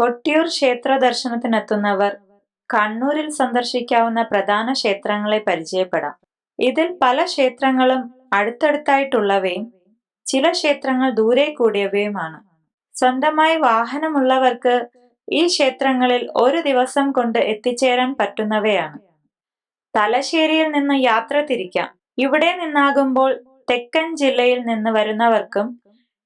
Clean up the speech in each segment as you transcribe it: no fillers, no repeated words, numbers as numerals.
കൊട്ടിയൂർ ക്ഷേത്ര ദർശനത്തിനെത്തുന്നവർ കണ്ണൂരിൽ സന്ദർശിക്കാവുന്ന പ്രധാന ക്ഷേത്രങ്ങളെ പരിചയപ്പെടാം. ഇതിൽ പല ക്ഷേത്രങ്ങളും അടുത്തടുത്തായിട്ടുള്ളവയും ചില ക്ഷേത്രങ്ങൾ ദൂരെ കൂടിയവയുമാണ്. സ്വന്തമായി വാഹനമുള്ളവർക്ക് ഈ ക്ഷേത്രങ്ങളിൽ ഒരു ദിവസം കൊണ്ട് എത്തിച്ചേരാൻ പറ്റുന്നവയാണ്. തലശ്ശേരിയിൽ നിന്ന് യാത്ര തിരിക്കാം. ഇവിടെ നിന്നാകുമ്പോൾ തെക്കൻ ജില്ലയിൽ നിന്ന് വരുന്നവർക്കും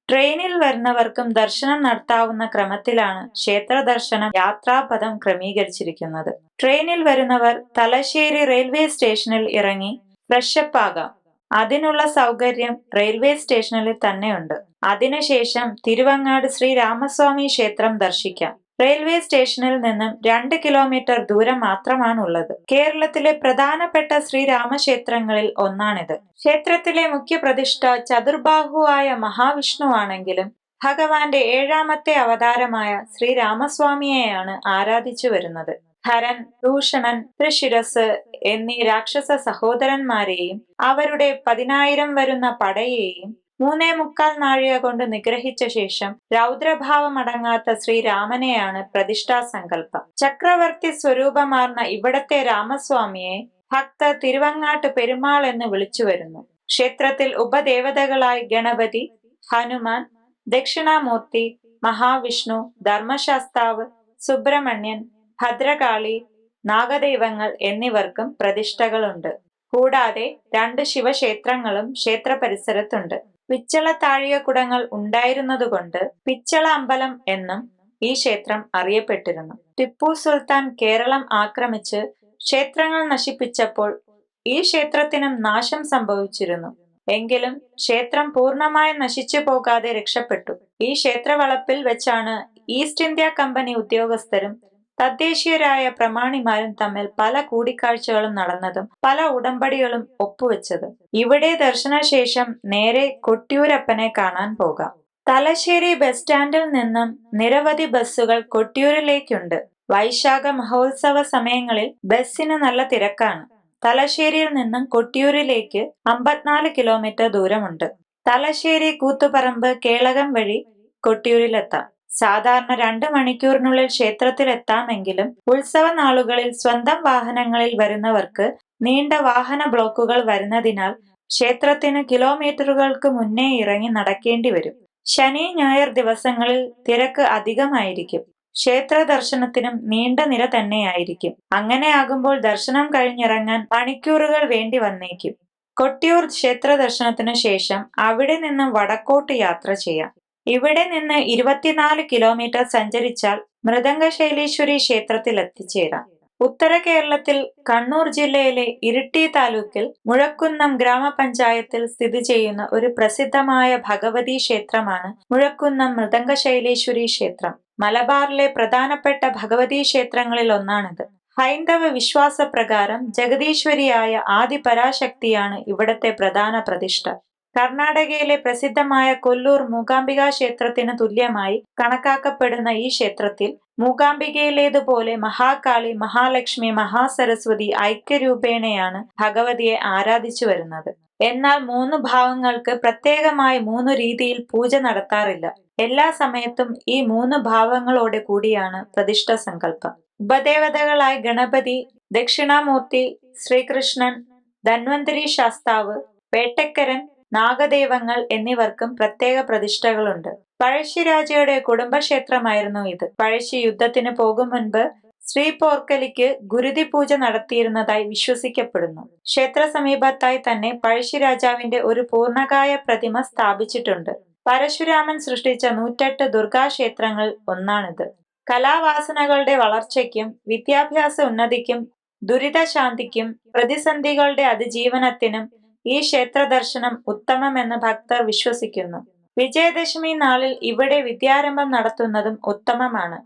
ട്രെയിനിൽ വരുന്നവർക്കും ദർശനം നടത്താവുന്ന ക്രമത്തിലാണ് ക്ഷേത്ര ദർശനം യാത്രാപഥം ക്രമീകരിച്ചിരിക്കുന്നത്. ട്രെയിനിൽ വരുന്നവർ തലശ്ശേരി റെയിൽവേ സ്റ്റേഷനിൽ ഇറങ്ങി ഫ്രഷപ്പ് ആകാം. അതിനുള്ള സൗകര്യം റെയിൽവേ സ്റ്റേഷനിൽ തന്നെയുണ്ട്. അതിനുശേഷം തിരുവങ്ങാട് ശ്രീ രാമസ്വാമി ക്ഷേത്രം ദർശിക്കാം. റെയിൽവേ സ്റ്റേഷനിൽ നിന്നും 2 കിലോമീറ്റർ ദൂരം മാത്രമാണുള്ളത്. കേരളത്തിലെ പ്രധാനപ്പെട്ട ശ്രീരാമക്ഷേത്രങ്ങളിൽ ഒന്നാണിത്. ക്ഷേത്രത്തിലെ മുഖ്യ പ്രതിഷ്ഠ ചതുർബാഹുവായ മഹാവിഷ്ണുവാണെങ്കിലും ഭഗവാന്റെ 7ാമത്തെ അവതാരമായ ശ്രീരാമസ്വാമിയെയാണ് ആരാധിച്ചു വരുന്നത്. ഹരൻ, ദൂഷണൻ, ത്രിശിരസ് എന്നീ രാക്ഷസ സഹോദരന്മാരെയും അവരുടെ 10,000 വരുന്ന പടയെയും 3.25 നാഴിക കൊണ്ട് നിഗ്രഹിച്ച ശേഷം രൗദ്രഭാവമടങ്ങാത്ത ശ്രീരാമനെയാണ് പ്രതിഷ്ഠാ സങ്കല്പം. ചക്രവർത്തി സ്വരൂപമാർന്ന ഇവിടത്തെ രാമസ്വാമിയെ ഭക്തർ തിരുവങ്ങാട്ട് പെരുമാൾ എന്ന് വിളിച്ചു വരുന്നു. ക്ഷേത്രത്തിൽ ഉപദേവതകളായി ഗണപതി, ഹനുമാൻ, ദക്ഷിണാമൂർത്തി, മഹാവിഷ്ണു, ധർമ്മശാസ്താവ്, സുബ്രഹ്മണ്യൻ, ഭദ്രകാളി, നാഗദൈവങ്ങൾ എന്നിവർക്കും പ്രതിഷ്ഠകളുണ്ട്. കൂടാതെ 2 ശിവക്ഷേത്രങ്ങളും ക്ഷേത്ര പരിസരത്തുണ്ട്. പിച്ചള താഴികക്കുടങ്ങൾ ഉണ്ടായിരുന്നതുകൊണ്ട് പിച്ചള അമ്പലം എന്നും ഈ ക്ഷേത്രം അറിയപ്പെട്ടിരുന്നു. ടിപ്പു സുൽത്താൻ കേരളം ആക്രമിച്ച് ക്ഷേത്രങ്ങൾ നശിപ്പിച്ചപ്പോൾ ഈ ക്ഷേത്രത്തിനും നാശം സംഭവിച്ചിരുന്നു. എങ്കിലും ക്ഷേത്രം പൂർണ്ണമായും നശിച്ചു പോകാതെ രക്ഷപ്പെട്ടു. ഈ ക്ഷേത്രവളപ്പിൽ വെച്ചാണ് ഈസ്റ്റ് ഇന്ത്യ കമ്പനി ഉദ്യോഗസ്ഥരും തദ്ദേശീയരായ പ്രമാണിമാരും തമ്മിൽ പല കൂടിക്കാഴ്ചകളും നടന്നതും പല ഉടമ്പടികളും ഒപ്പുവെച്ചതും. ഇവിടെ ദർശനശേഷം നേരെ കൊട്ടിയൂരപ്പനെ കാണാൻ പോകാം. തലശ്ശേരി ബസ് സ്റ്റാൻഡിൽ നിന്നും നിരവധി ബസ്സുകൾ കൊട്ടിയൂരിലേക്കുണ്ട്. വൈശാഖ മഹോത്സവ സമയങ്ങളിൽ ബസ്സിന് നല്ല തിരക്കാണ്. തലശ്ശേരിയിൽ നിന്നും കൊട്ടിയൂരിലേക്ക് 54 കിലോമീറ്റർ ദൂരമുണ്ട്. തലശ്ശേരി, കൂത്തുപറമ്പ്, കേളകം വഴി കൊട്ടിയൂരിലെത്താം. സാധാരണ 2 മണിക്കൂറിനുള്ളിൽ ക്ഷേത്രത്തിലെത്താമെങ്കിലും ഉത്സവ നാളുകളിൽ സ്വന്തം വാഹനങ്ങളിൽ വരുന്നവർക്ക് നീണ്ട വാഹന ബ്ലോക്കുകൾ വരുന്നതിനാൽ ക്ഷേത്രത്തിന് കിലോമീറ്ററുകൾക്ക് മുന്നേ ഇറങ്ങി നടക്കേണ്ടി വരും. ശനി, ഞായർ ദിവസങ്ങളിൽ തിരക്ക് അധികമായിരിക്കും. ക്ഷേത്ര ദർശനത്തിനും നീണ്ട നിര തന്നെയായിരിക്കും. അങ്ങനെയാകുമ്പോൾ ദർശനം കഴിഞ്ഞിറങ്ങാൻ മണിക്കൂറുകൾ വേണ്ടി വന്നേക്കും. കൊട്ടിയൂർ ക്ഷേത്ര ദർശനത്തിനു ശേഷം അവിടെ നിന്നും വടക്കോട്ട് യാത്ര ചെയ്യാം. ഇവിടെ നിന്ന് 24 കിലോമീറ്റർ സഞ്ചരിച്ചാൽ മൃദംഗശൈലീശ്വരി ക്ഷേത്രത്തിൽ എത്തിച്ചേരാം. ഉത്തര കേരളത്തിൽ കണ്ണൂർ ജില്ലയിലെ ഇരിട്ടി താലൂക്കിൽ മുഴക്കുന്നം ഗ്രാമപഞ്ചായത്തിൽ സ്ഥിതി ചെയ്യുന്ന ഒരു പ്രസിദ്ധമായ ഭഗവതി ക്ഷേത്രമാണ് മുഴക്കുന്നം മൃദംഗശൈലീശ്വരി ക്ഷേത്രം. മലബാറിലെ പ്രധാനപ്പെട്ട ഭഗവതി ക്ഷേത്രങ്ങളിൽ ഒന്നാണിത്. ഹൈന്ദവ വിശ്വാസപ്രകാരം ജഗദീശ്വരിയായ ആദിപരാശക്തിയാണ് ഇവിടത്തെ പ്രധാന പ്രതിഷ്ഠ. കർണാടകയിലെ പ്രസിദ്ധമായ കൊല്ലൂർ മൂകാംബിക ക്ഷേത്രത്തിന് തുല്യമായി കണക്കാക്കപ്പെടുന്ന ഈ ക്ഷേത്രത്തിൽ മൂകാംബികയിലേതുപോലെ മഹാകാളി, മഹാലക്ഷ്മി, മഹാസരസ്വതി ഐക്യരൂപേണയാണ് ഭഗവതിയെ ആരാധിച്ചു വരുന്നത്. എന്നാൽ 3 ഭാവങ്ങൾക്ക് പ്രത്യേകമായി 3 രീതിയിൽ പൂജ നടത്താറില്ല. എല്ലാ സമയത്തും ഈ 3 ഭാവങ്ങളോടെ കൂടിയാണ് പ്രതിഷ്ഠ സങ്കല്പം. ഉപദേവതകളായി ഗണപതി, ദക്ഷിണാമൂർത്തി, ശ്രീകൃഷ്ണൻ, ധന്വന്തരി ശാസ്താവ്, വേട്ടക്കരൻ, നാഗദൈവങ്ങൾ എന്നിവർക്കും പ്രത്യേക പ്രതിഷ്ഠകളുണ്ട്. പഴശ്ശിരാജയുടെ കുടുംബക്ഷേത്രമായിരുന്നു ഇത്. പഴശ്ശി യുദ്ധത്തിന് പോകും മുൻപ് ശ്രീപോർക്കലിക്ക് ഗുരുതി പൂജ നടത്തിയിരുന്നതായി വിശ്വസിക്കപ്പെടുന്നു. ക്ഷേത്ര സമീപത്തായി തന്നെ പഴശ്ശിരാജാവിന്റെ ഒരു പൂർണ്ണകായ പ്രതിമ സ്ഥാപിച്ചിട്ടുണ്ട്. പരശുരാമൻ സൃഷ്ടിച്ച 108 ദുർഗാക്ഷേത്രങ്ങൾ ഒന്നാണിത്. കലാവാസനകളുടെ വളർച്ചയ്ക്കും വിദ്യാഭ്യാസ ഉന്നതിക്കും ദുരിതശാന്തിക്കും പ്രതിസന്ധികളുടെ അതിജീവനത്തിനും ഈ ക്ഷേത്ര ദർശനം ഉത്തമമെന്ന് ഭക്തർ വിശ്വസിക്കുന്നു. വിജയദശമി നാളിൽ ഇവിടെ വിദ്യാരംഭം നടത്തുന്നതും ഉത്തമമാണ്.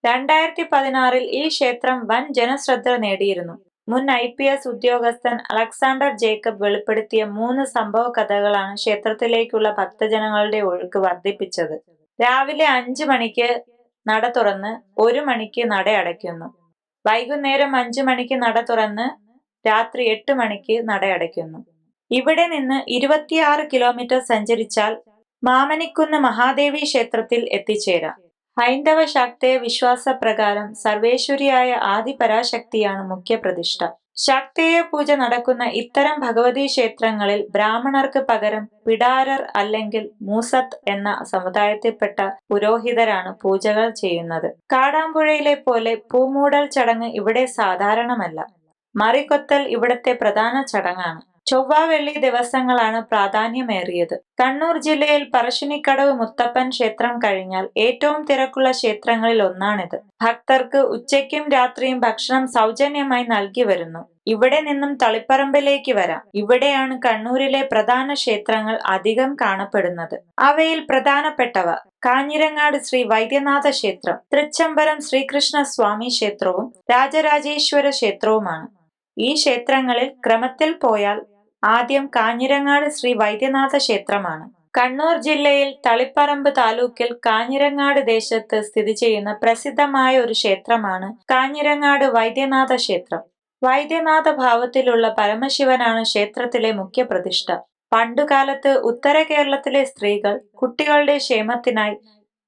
2016 ഈ ക്ഷേത്രം വൻ ജനശ്രദ്ധ നേടിയിരുന്നു. മുൻ IPS ഉദ്യോഗസ്ഥൻ അലക്സാണ്ടർ ജേക്കബ് വെളിപ്പെടുത്തിയ 3 സംഭവ കഥകളാണ് ക്ഷേത്രത്തിലേക്കുള്ള ഭക്തജനങ്ങളുടെ ഒഴുക്ക് വർദ്ധിപ്പിച്ചത്. രാവിലെ 5 മണിക്ക് നട തുറന്ന് 1 മണിക്ക് നട അടയ്ക്കുന്നു. വൈകുന്നേരം 5 മണിക്ക് നട തുറന്ന് രാത്രി 8 മണിക്ക് നട അടയ്ക്കുന്നു. ഇവിടെ നിന്ന് 26 കിലോമീറ്റർ സഞ്ചരിച്ചാൽ മാമനിക്കുന്ന് മഹാദേവി ക്ഷേത്രത്തിൽ എത്തിച്ചേരാം. ഹൈന്ദവ ശാക്തേയ വിശ്വാസപ്രകാരം സർവേശ്വരിയായ ആദിപരാശക്തിയാണ് മുഖ്യപ്രതിഷ്ഠ. ശാക്തേയ പൂജ നടക്കുന്ന ഇത്തരം ഭഗവതീ ക്ഷേത്രങ്ങളിൽ ബ്രാഹ്മണർക്ക് പകരം പിഡാരർ അല്ലെങ്കിൽ മൂസത്ത് എന്ന സമുദായത്തിൽപ്പെട്ട പുരോഹിതരാണ് പൂജകൾ ചെയ്യുന്നത്. കാടാമ്പുഴയിലെ പോലെ പൂമൂടൽ ചടങ്ങ് ഇവിടെ സാധാരണമല്ല. മറികൊത്തൽ ഇവിടത്തെ പ്രധാന ചടങ്ങാണ്. ചൊവ്വ വെള്ളി ദിവസങ്ങളാണ് പ്രാധാന്യമേറിയത്. കണ്ണൂർ ജില്ലയിൽ പറശ്ശിനിക്കടവ് മുത്തപ്പൻ ക്ഷേത്രം കഴിഞ്ഞാൽ ഏറ്റവും തിരക്കുള്ള ക്ഷേത്രങ്ങളിൽ ഒന്നാണിത്. ഭക്തർക്ക് ഉച്ചയ്ക്കും രാത്രിയും ഭക്ഷണം സൗജന്യമായി നൽകി വരുന്നു. ഇവിടെ നിന്നും തളിപ്പറമ്പിലേക്ക് വരാം. ഇവിടെയാണ് കണ്ണൂരിലെ പ്രധാന ക്ഷേത്രങ്ങൾ അധികം കാണപ്പെടുന്നത്. അവയിൽ പ്രധാനപ്പെട്ടവ കാഞ്ഞിരങ്ങാട് ശ്രീ വൈദ്യനാഥ ക്ഷേത്രം, തൃച്ചംബരം ശ്രീകൃഷ്ണ സ്വാമി ക്ഷേത്രവും രാജരാജേശ്വര ക്ഷേത്രവുമാണ്. ഈ ക്ഷേത്രങ്ങളിൽ ക്രമത്തിൽ പോയാൽ ആദ്യം കാഞ്ഞിരങ്ങാട് ശ്രീ വൈദ്യനാഥ ക്ഷേത്രമാണ്. കണ്ണൂർ ജില്ലയിൽ തളിപ്പറമ്പ് താലൂക്കിൽ കാഞ്ഞിരങ്ങാട് ദേശത്ത് സ്ഥിതി ചെയ്യുന്ന പ്രസിദ്ധമായ ഒരു ക്ഷേത്രമാണ് കാഞ്ഞിരങ്ങാട് വൈദ്യനാഥ ക്ഷേത്രം. വൈദ്യനാഥ ഭാവത്തിലുള്ള പരമശിവനാണ് ക്ഷേത്രത്തിലെ മുഖ്യ പ്രതിഷ്ഠ. പണ്ടുകാലത്ത് ഉത്തര കേരളത്തിലെ സ്ത്രീകൾ കുട്ടികളുടെ ക്ഷേമത്തിനായി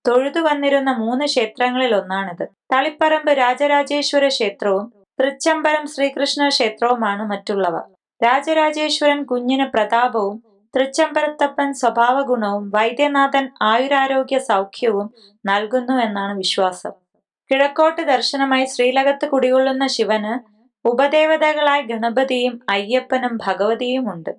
തൊഴുതു വന്നിരുന്ന 3 ക്ഷേത്രങ്ങളിൽ ഒന്നാണിത്. തളിപ്പറമ്പ് രാജരാജേശ്വര ക്ഷേത്രവും തൃച്ചംബരം ശ്രീകൃഷ്ണ ക്ഷേത്രവുമാണ് മറ്റുള്ളവ. രാജരാജേശ്വരൻ കുഞ്ഞിന് പ്രതാപവും, തൃച്ചംബരത്തപ്പൻ സ്വഭാവഗുണവും, വൈദ്യനാഥൻ ആയുരാരോഗ്യ സൗഖ്യവും നൽകുന്നു എന്നാണ് വിശ്വാസം. കിഴക്കോട്ട് ദർശനമായി ശ്രീലകത്ത് കുടികൊള്ളുന്ന ശിവന് ഉപദേവതകളായി ഗണപതിയും അയ്യപ്പനും ഭഗവതിയുമുണ്ട്.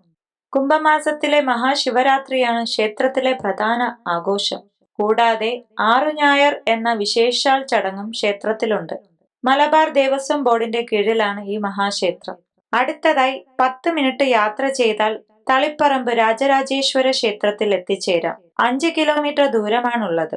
കുംഭമാസത്തിലെ മഹാശിവരാത്രിയാണ് ക്ഷേത്രത്തിലെ പ്രധാന ആഘോഷം. കൂടാതെ ആറുഞായർ എന്ന വിശേഷാൽ ചടങ്ങും ക്ഷേത്രത്തിലുണ്ട്. മലബാർ ദേവസ്വം ബോർഡിന്റെ കീഴിലാണ് ഈ മഹാക്ഷേത്രം. അടുത്തതായി 10 മിനിറ്റ് യാത്ര ചെയ്താൽ തളിപ്പറമ്പ് രാജരാജേശ്വര ക്ഷേത്രത്തിൽ എത്തിച്ചേരാം. 5 കിലോമീറ്റർ ദൂരമാണുള്ളത്.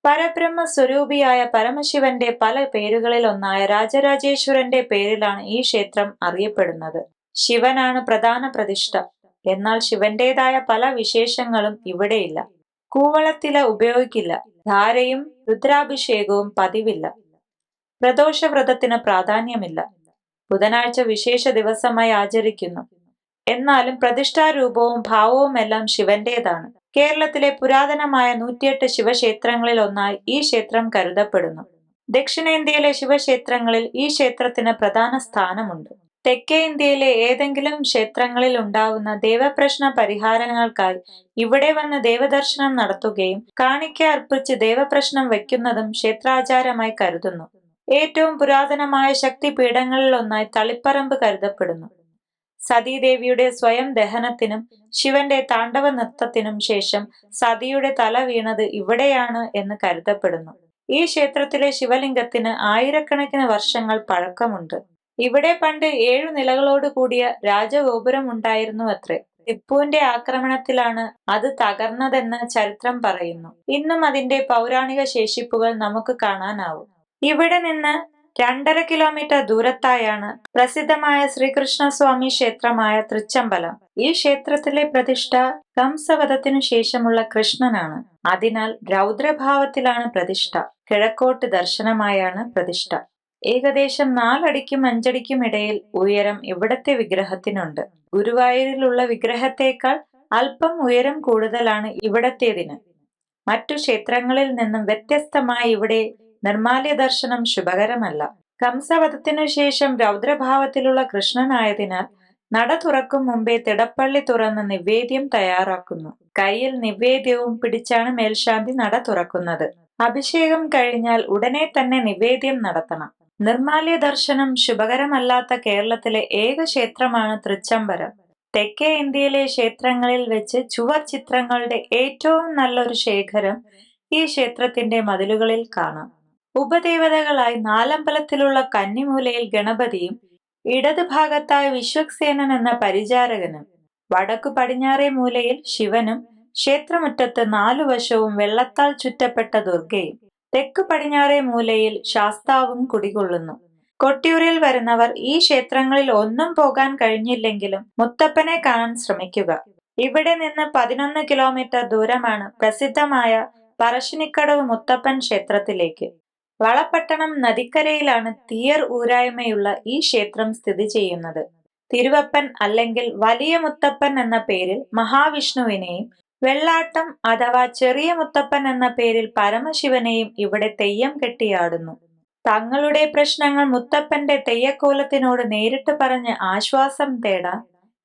പരബ്രഹ്മ സ്വരൂപിയായ പരമശിവന്റെ പല പേരുകളിൽ ഒന്നായ രാജരാജേശ്വരന്റെ പേരിലാണ് ഈ ക്ഷേത്രം അറിയപ്പെടുന്നത്. ശിവനാണ് പ്രധാന പ്രതിഷ്ഠ. എന്നാൽ ശിവന്റേതായ പല വിശേഷങ്ങളും ഇവിടെയില്ല. കൂവളത്തില ഉപയോഗിക്കില്ല. ധാരയും രുദ്രാഭിഷേകവും പതിവില്ല. പ്രദോഷവ്രതത്തിന് പ്രാധാന്യമില്ല. ബുധനാഴ്ച വിശേഷ ദിവസമായി ആചരിക്കുന്നു. എന്നാലും പ്രതിഷ്ഠാരൂപവും ഭാവവുമെല്ലാം ശിവന്റേതാണ്. കേരളത്തിലെ പുരാതനമായ 108 ശിവക്ഷേത്രങ്ങളിൽ ഒന്നായി ഈ ക്ഷേത്രം കരുതപ്പെടുന്നു. ദക്ഷിണേന്ത്യയിലെ ശിവക്ഷേത്രങ്ങളിൽ ഈ ക്ഷേത്രത്തിന് പ്രധാന സ്ഥാനമുണ്ട്. തെക്കേ ഇന്ത്യയിലെ ഏതെങ്കിലും ക്ഷേത്രങ്ങളിൽ ഉണ്ടാവുന്ന ദേവപ്രശ്ന പരിഹാരങ്ങൾക്കായി ഇവിടെ വന്ന് ദേവദർശനം നടത്തുകയും കാണിക്ക അർപ്പിച്ച് ദേവപ്രശ്നം വയ്ക്കുന്നതും ക്ഷേത്രാചാരമായി കരുതുന്നു. ഏറ്റവും പുരാതനമായ ശക്തിപീഠങ്ങളിലൊന്നായി തളിപ്പറമ്പ് കരുതപ്പെടുന്നു. സതീദേവിയുടെ സ്വയം ദഹനത്തിനും ശിവന്റെ താണ്ഡവ നൃത്തത്തിനും ശേഷം സതിയുടെ തല വീണത് ഇവിടെയാണ് എന്ന് കരുതപ്പെടുന്നു. ഈ ക്ഷേത്രത്തിലെ ശിവലിംഗത്തിന് ആയിരക്കണക്കിന് വർഷങ്ങൾ പഴക്കമുണ്ട്. ഇവിടെ പണ്ട് 7 നിലകളോട് കൂടിയ രാജഗോപുരം ഉണ്ടായിരുന്നുവത്രേ. ടിപ്പുവിന്റെ ആക്രമണത്തിലാണ് അത് തകർന്നതെന്ന് ചരിത്രം പറയുന്നു. ഇന്നും അതിന്റെ പൗരാണിക ശേഷിപ്പുകൾ നമുക്ക് കാണാനാവും. ഇവിടെ നിന്ന് 2.5 കിലോമീറ്റർ ദൂരത്തായാണ് പ്രസിദ്ധമായ ശ്രീകൃഷ്ണസ്വാമി ക്ഷേത്രമായ തൃച്ചംബലം. ഈ ക്ഷേത്രത്തിലെ പ്രതിഷ്ഠ കംസവധത്തിനു ശേഷമുള്ള കൃഷ്ണനാണ്. അതിനാൽ രൗദ്രഭാവത്തിലാണ് പ്രതിഷ്ഠ. കിഴക്കോട്ട് ദർശനമായാണ് പ്രതിഷ്ഠ. ഏകദേശം 4 അടിക്കും 5 അടിക്കും ഇടയിൽ ഉയരം ഇവിടത്തെ വിഗ്രഹത്തിനുണ്ട്. ഗുരുവായൂരിലുള്ള വിഗ്രഹത്തേക്കാൾ അല്പം ഉയരം കൂടുതലാണ് ഇവിടത്തേതിന്. മറ്റു ക്ഷേത്രങ്ങളിൽ നിന്നും വ്യത്യസ്തമായി ഇവിടെ നിർമ്മാല്യ ദർശനം ശുഭകരമല്ല. കംസവധത്തിനു ശേഷം രൗദ്രഭാവത്തിലുള്ള കൃഷ്ണനായതിനാൽ നട തുറക്കും മുമ്പേ തിടപ്പള്ളി തുറന്ന് നിവേദ്യം തയ്യാറാക്കുന്നു. കയ്യിൽ നിവേദ്യവും പിടിച്ചാണ് മേൽശാന്തി നട തുറക്കുന്നത്. അഭിഷേകം കഴിഞ്ഞാൽ ഉടനെ തന്നെ നിവേദ്യം നടത്തണം. നിർമ്മാല്യ ദർശനം ശുഭകരമല്ലാത്ത കേരളത്തിലെ ഏക ക്ഷേത്രമാണ് തൃച്ചംബരം. തെക്കേ ഇന്ത്യയിലെ ക്ഷേത്രങ്ങളിൽ വെച്ച് ചുവർ ചിത്രങ്ങളുടെ ഏറ്റവും നല്ലൊരു ശേഖരം ഈ ക്ഷേത്രത്തിന്റെ മതിലുകളിൽ കാണാം. ഉപദേവതകളായി നാലമ്പലത്തിലുള്ള കന്നിമൂലയിൽ ഗണപതിയും ഇടത് ഭാഗത്തായി വിശ്വക്സേനൻ എന്ന പരിചാരകനും, വടക്കു പടിഞ്ഞാറേ മൂലയിൽ ശിവനും, ക്ഷേത്രമുറ്റത്ത് 4 വശവും വെള്ളത്താൽ ചുറ്റപ്പെട്ട ദുർഗയും, തെക്കു പടിഞ്ഞാറേ മൂലയിൽ ശാസ്താവും കുടികൊള്ളുന്നു. കൊട്ടിയൂരിൽ വരുന്നവർ ഈ ക്ഷേത്രങ്ങളിൽ ഒന്നും പോകാൻ കഴിഞ്ഞില്ലെങ്കിലും മുത്തപ്പനെ കാണാൻ ശ്രമിക്കുക. ഇവിടെ നിന്ന് 11 കിലോമീറ്റർ ദൂരമാണ് പ്രസിദ്ധമായ പറശ്ശിനിക്കടവ് മുത്തപ്പൻ ക്ഷേത്രത്തിലേക്ക്. വളപട്ടണം നദിക്കരയിലാണ് തീയർ ഊരായ്മയുള്ള ഈ ക്ഷേത്രം സ്ഥിതി ചെയ്യുന്നത്. തിരുവപ്പൻ അല്ലെങ്കിൽ വലിയ മുത്തപ്പൻ എന്ന പേരിൽ മഹാവിഷ്ണുവിനെയും വെള്ളാട്ടം അഥവാ ചെറിയ മുത്തപ്പൻ എന്ന പേരിൽ പരമശിവനെയും ഇവിടെ തെയ്യം കെട്ടിയാടുന്നു. തങ്ങളുടെ പ്രശ്നങ്ങൾ മുത്തപ്പന്റെ തെയ്യക്കോലത്തിനോട് നേരിട്ട് പറഞ്ഞ് ആശ്വാസം തേടാം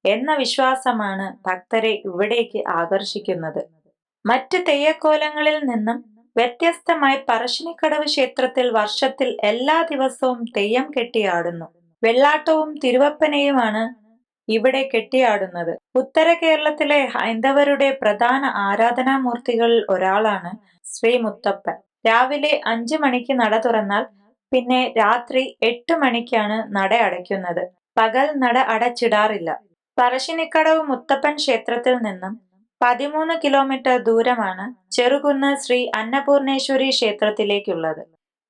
എന്ന വിശ്വാസമാണ് ഭക്തരെ ഇവിടേക്ക് ആകർഷിക്കുന്നത്. മറ്റ് തെയ്യക്കോലങ്ങളിൽ നിന്നും വ്യത്യസ്തമായി പറശ്ശിനിക്കടവ് ക്ഷേത്രത്തിൽ വർഷത്തിൽ എല്ലാ ദിവസവും തെയ്യം കെട്ടിയാടുന്നു. വെള്ളാട്ടവും തിരുവപ്പനെയുമാണ് ഇവിടെ കെട്ടിയാടുന്നത്. ഉത്തര കേരളത്തിലെ ഹൈന്ദവരുടെ പ്രധാന ആരാധനാമൂർത്തികളിൽ ഒരാളാണ് ശ്രീ മുത്തപ്പൻ. രാവിലെ 5 മണിക്ക് നട തുറന്നാൽ പിന്നെ രാത്രി 8 മണിക്കാണ് നട അടയ്ക്കുന്നത്. പകൽ നട അടച്ചിടാറില്ല. പറശ്ശിനിക്കടവ് മുത്തപ്പൻ ക്ഷേത്രത്തിൽ നിന്നും 13 കിലോമീറ്റർ ദൂരമാണ് ചെറുകുന്ന് ശ്രീ അന്നപൂർണേശ്വരി ക്ഷേത്രത്തിലേക്കുള്ളത്.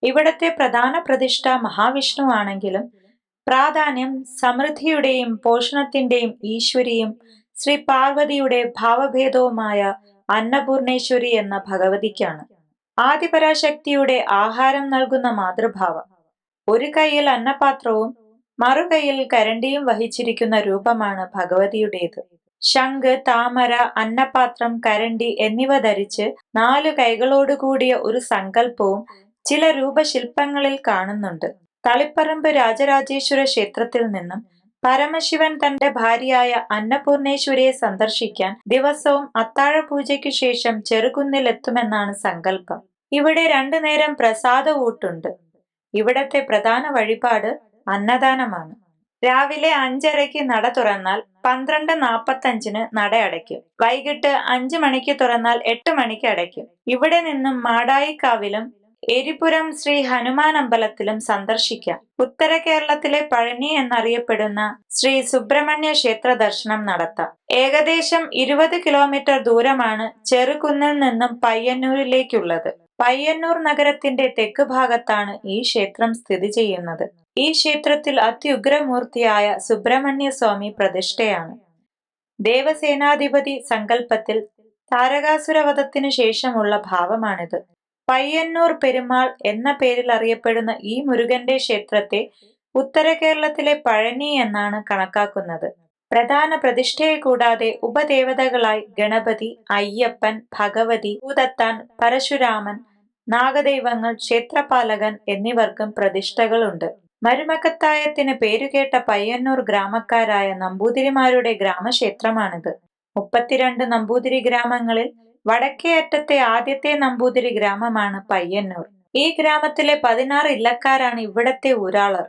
ഇവിടത്തെ പ്രധാന പ്രതിഷ്ഠ മഹാവിഷ്ണു ആണെങ്കിലും പ്രാധാന്യം സമൃദ്ധിയുടെയും പോഷണത്തിന്റെയും ഈശ്വരിയും ശ്രീ പാർവതിയുടെ ഭാവഭേദവുമായ അന്നപൂർണേശ്വരി എന്ന ഭഗവതിക്കാണ്. ആദിപരാശക്തിയുടെ ആഹാരം നൽകുന്ന മാതൃഭാവം. ഒരു കൈയിൽ അന്നപാത്രവും മറുകൈയിൽ കരണ്ടിയും വഹിച്ചിരിക്കുന്ന രൂപമാണ് ഭഗവതിയുടേത്. ശംഖ്, താമര, അന്നപാത്രം, കരണ്ടി എന്നിവ ധരിച്ച് 4 കൈകളോടുകൂടിയ ഒരു സങ്കല്പവും ചില രൂപശില്പങ്ങളിൽ കാണുന്നുണ്ട്. തളിപ്പറമ്പ് രാജരാജേശ്വര ക്ഷേത്രത്തിൽ നിന്നും പരമശിവൻ തന്റെ ഭാര്യയായ അന്നപൂർണേശ്വരിയെ സന്ദർശിക്കാൻ ദിവസവും അത്താഴപൂജയ്ക്കു ശേഷം ചെറുകുന്നിലെത്തുമെന്നാണ് സങ്കല്പം. ഇവിടെ 2 നേരം പ്രസാദ ഊട്ടുണ്ട്. ഇവിടത്തെ പ്രധാന വഴിപാട് അന്നദാനമാണ്. രാവിലെ 5:30-ക്ക് നട തുറന്നാൽ 12:45-ന് നട അടയ്ക്കും. വൈകിട്ട് 5 മണിക്ക് തുറന്നാൽ 8 മണിക്ക് അടയ്ക്കും. ഇവിടെ നിന്നും മാടായിക്കാവിലും എരിപുരം ശ്രീ ഹനുമാൻ അമ്പലത്തിലും സന്ദർശിക്കാം. ഉത്തര കേരളത്തിലെ പഴനി എന്നറിയപ്പെടുന്ന ശ്രീ സുബ്രഹ്മണ്യ ക്ഷേത്ര ദർശനം നടത്താം. ഏകദേശം 20 കിലോമീറ്റർ ദൂരമാണ് ചെറുകുന്നിൽ നിന്നും പയ്യന്നൂരിലേക്കുള്ളത്. പയ്യന്നൂർ നഗരത്തിന്റെ തെക്ക് ഭാഗത്താണ് ഈ ക്ഷേത്രം സ്ഥിതി ചെയ്യുന്നത്. ഈ ക്ഷേത്രത്തിൽ അത്യുഗ്രമൂർത്തിയായ സുബ്രഹ്മണ്യ സ്വാമി പ്രതിഷ്ഠയാണ്. ദേവസേനാധിപതി സങ്കല്പത്തിൽ താരകാസുരവധത്തിനു ശേഷമുള്ള ഭാവമാണിത്. പയ്യന്നൂർ പെരുമാൾ എന്ന പേരിൽ അറിയപ്പെടുന്ന ഈ മുരുകന്റെ ക്ഷേത്രത്തെ ഉത്തര കേരളത്തിലെ പഴനി എന്നാണ് കണക്കാക്കുന്നത്. പ്രധാന പ്രതിഷ്ഠയെ കൂടാതെ ഉപദേവതകളായി ഗണപതി, അയ്യപ്പൻ, ഭഗവതി, ഭൂതത്താൻ, പരശുരാമൻ, നാഗദൈവങ്ങൾ, ക്ഷേത്രപാലകൻ എന്നിവർക്കും പ്രതിഷ്ഠകളുണ്ട്. മരുമക്കത്തായത്തിന് പേരുകേട്ട പയ്യന്നൂർ ഗ്രാമക്കാരായ നമ്പൂതിരിമാരുടെ ഗ്രാമക്ഷേത്രമാണിത്. 32 നമ്പൂതിരി ഗ്രാമങ്ങളിൽ വടക്കേ അറ്റത്തെ ആദ്യത്തെ നമ്പൂതിരി ഗ്രാമമാണ് പയ്യന്നൂർ. ഈ ഗ്രാമത്തിലെ 16 ഇല്ലക്കാരാണ് ഇവിടത്തെ ഊരാളർ.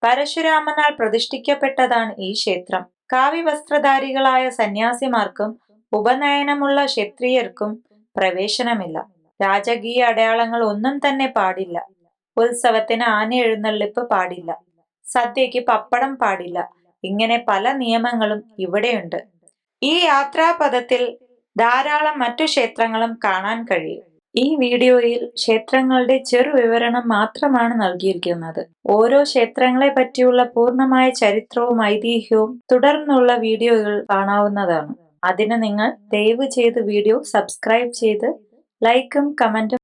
പരശുരാമനാൽ പ്രതിഷ്ഠിക്കപ്പെട്ടതാണ് ഈ ക്ഷേത്രം. കാവ്യവസ്ത്രധാരികളായ സന്യാസിമാർക്കും ഉപനയനമുള്ള ക്ഷത്രിയർക്കും പ്രവേശനമില്ല. രാജകീയ അടയാളങ്ങൾ ഒന്നും തന്നെ പാടില്ല. ഉത്സവത്തിന് ആന എഴുന്നള്ളിപ്പ് പാടില്ല. സദ്യക്ക് പപ്പടം പാടില്ല. ഇങ്ങനെ പല നിയമങ്ങളും ഇവിടെയുണ്ട്. ഈ യാത്രാപഥത്തിൽ ധാരാളം മറ്റു ക്ഷേത്രങ്ങളും കാണാൻ കഴിയും. ഈ വീഡിയോയിൽ ക്ഷേത്രങ്ങളുടെ ചെറു വിവരണം മാത്രമാണ് നൽകിയിരിക്കുന്നത്. ഓരോ ക്ഷേത്രങ്ങളെ പറ്റിയുള്ള പൂർണ്ണമായ ചരിത്രവും ഐതിഹ്യവും തുടർന്നുള്ള വീഡിയോകൾ കാണാവുന്നതാണ്. അതിന് നിങ്ങൾ ദയവ് ചെയ്ത് വീഡിയോ സബ്സ്ക്രൈബ് ചെയ്ത് ലൈക്കും കമന്റും